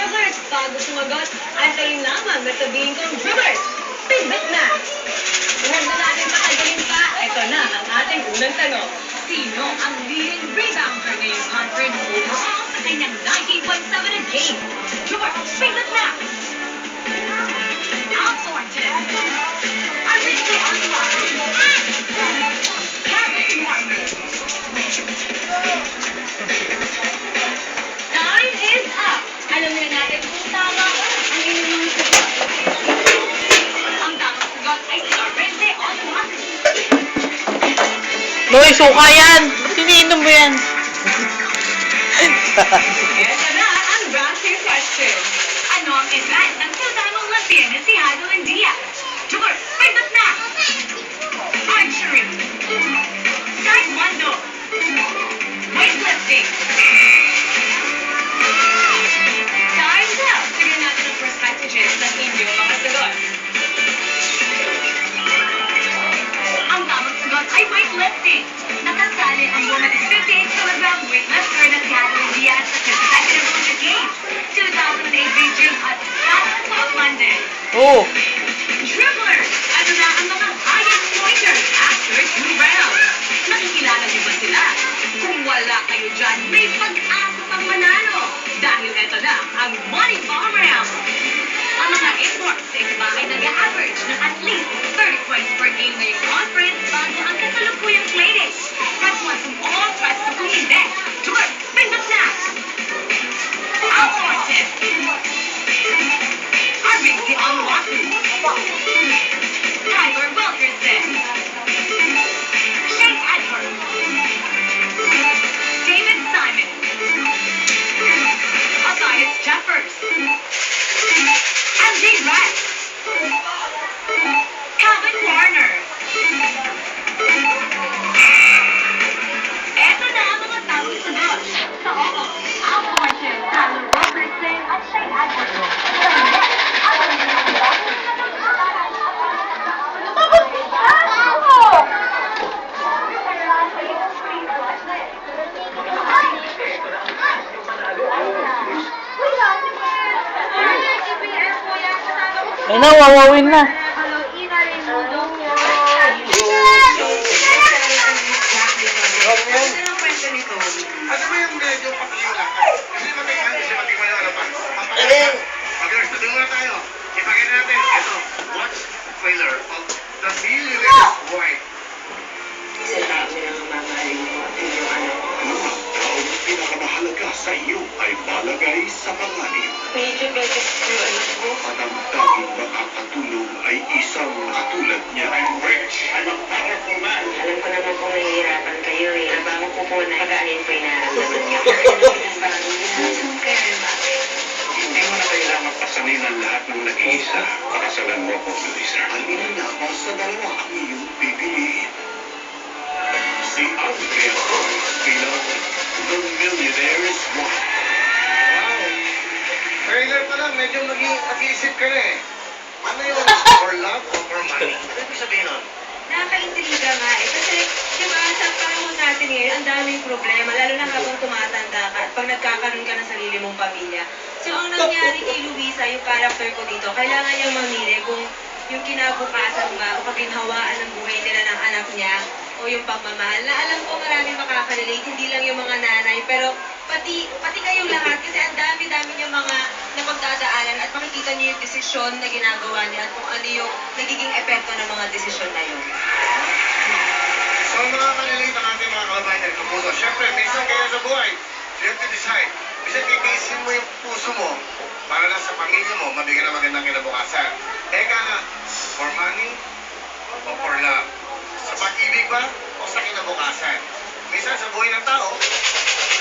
Dribblers, bago sumagot, antayin lamang na sabihin kong dribblers. Pindot na! Huwag na natin patagalin pa. Ito na ang ating unang tanong. Sino ang leading rebounder ngayong conference overall sa kanyang 19.7 a game? Dribblers, pindot na! Outsorted. Arvizo unlocked. Kevin Martin. Time is up. Alam na natin kung tama ang inyong mga sagot. Ang tamang sagot ay si Arvizo unlocked. Loy, suka yan! Siniinom mo yan? Ito na ang round 2 question. Ano ang event ng two-time Olympian na si Hadeline Diaz? Dribblers, pindot na! Archery. Taekwondo. Weightlifting. Time's up! Tignan natin ang percentages ng inyong mga sagot. Ang tamang sagot ay weightlifting. Nakasali ang women's 58kg weightlifter na si Hadeline Diaz sa consecutive Olympic Games, 2008 Beijing at Scotland, London. Oo. Dribblers! Ano na ang mga highest pointers after 2 rounds? Nakikilala niyo ba sila? Kung wala kayo dyan, may pag-asa pang manalo. Dahil eto na ang Money Ball Round. Ang mga imports sa ibahay nag-average ng at least 30 points per game ngayong conference bago ang kasalukuyang playdate. Press 1 kung all, press 2 kung hindi. Dribblers, pindot na! Outsorted. Arvizo unlocked. Tyler Wilkerson. Shane Edwards. David Simon. Matthias Jeffers. MJ Rice. Calvin Warner. Eto na ang mga tamang sagot. Sa oo, outsorted, Tyler Wilkerson at Shane Edwards. Ay na, wawawin na. Ano ba yung medyo pakilang? Kasi matikman, kasi matikman yung ano pa. Pag-nurse, sabi muna tayo. Ipagin natin. Ito, watch the trailer of The Millionaire's Wife. Sa dami ng mamahalin mo at inyong anak. Ano ang taong pinakamahalaga sa iyo ay malagay sa panganib. Medyo beses ko yung anak ko. At ang tanging makakatulong ay isang katulad niya. I'm rich. I'm a powerful man. Alam ko naman kung nahihirapan kayo eh. Nabango ko po na pag-aalin po yung nararamdaman niyo. Kaya bakit? Hindi mo na kailangan pasanin ang lahat ng nag-iisa. Pakasalan mo ako, Melissa. Alin lamang sa dalawa ang iyong pipiliin. Si Andrea Cruz bilang The Millionaire's Wife. Wow. Trailer pa lang, medyo mag-iisip ka na eh. Ano yun? For love or for money? Ano ibig sabihin nun? Nakaka-intriga nga eh. Kasi, di ba, sa panahon natin ngayon, ang daming problema, lalo na habang tumatanda ka at pag nagkakaroon ka ng sarili mong pamilya. So, ang nangyari kay Luisa, yung character ko dito, kailangan niyang mamili kung yung kinabukasan ba o kaginhawaan ng buhay nila ng anak niya o yung pagmamahal. Na alam ko marami makakarelate, hindi lang yung mga nanay, pero pati kayong lahat kasi ang dami-dami niyo mga napagdadaanan at makikita niyo yung desisyon na ginagawa niya at kung ano yung nagiging epekto ng mga desisyon na yun. So, makaka-relate ang ating mga kababayan ng kapuso. Siyempre, minsan kayo sa buhay, you have to decide. Minsan kikaisin mo yung puso mo para lang sa pamilya mo, mabigyan ng magandang kinabukasan. Eka nga, for money o for love? Sa pag-ibig ba o sa kinabukasan? Minsan sa buhay ng tao,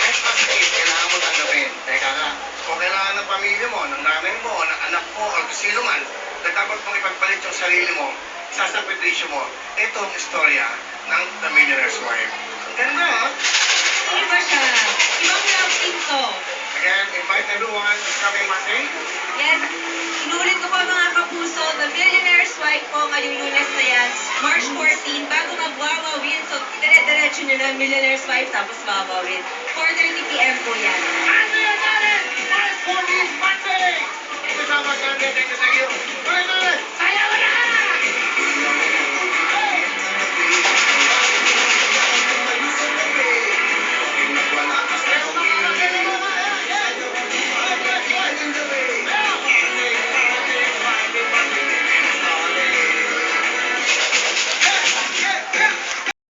kahit pasakit, kailangan mo tanggapin. Teka nga, kung kailangan ng pamilya mo, ng nanay mo, ng anak mo, o kung sino man, na dapat mong ipagpalit yung sarili mo, sasakripisyo mo. Ito ang istorya ng The Millionaire's Wife. Ang ganda, ha? Iba siya. Ibang love team to. Again, invite everyone this coming Monday. Yes, inuulit ko po mga kapuso, The Millionaire's Wife po ngayong Lunes na yan, March 14, bago mag-wawawin. So, dire-diretso nyo na Millionaire's Wife, tapos wawawin. 4:30 p.m. po yan. Ano yan?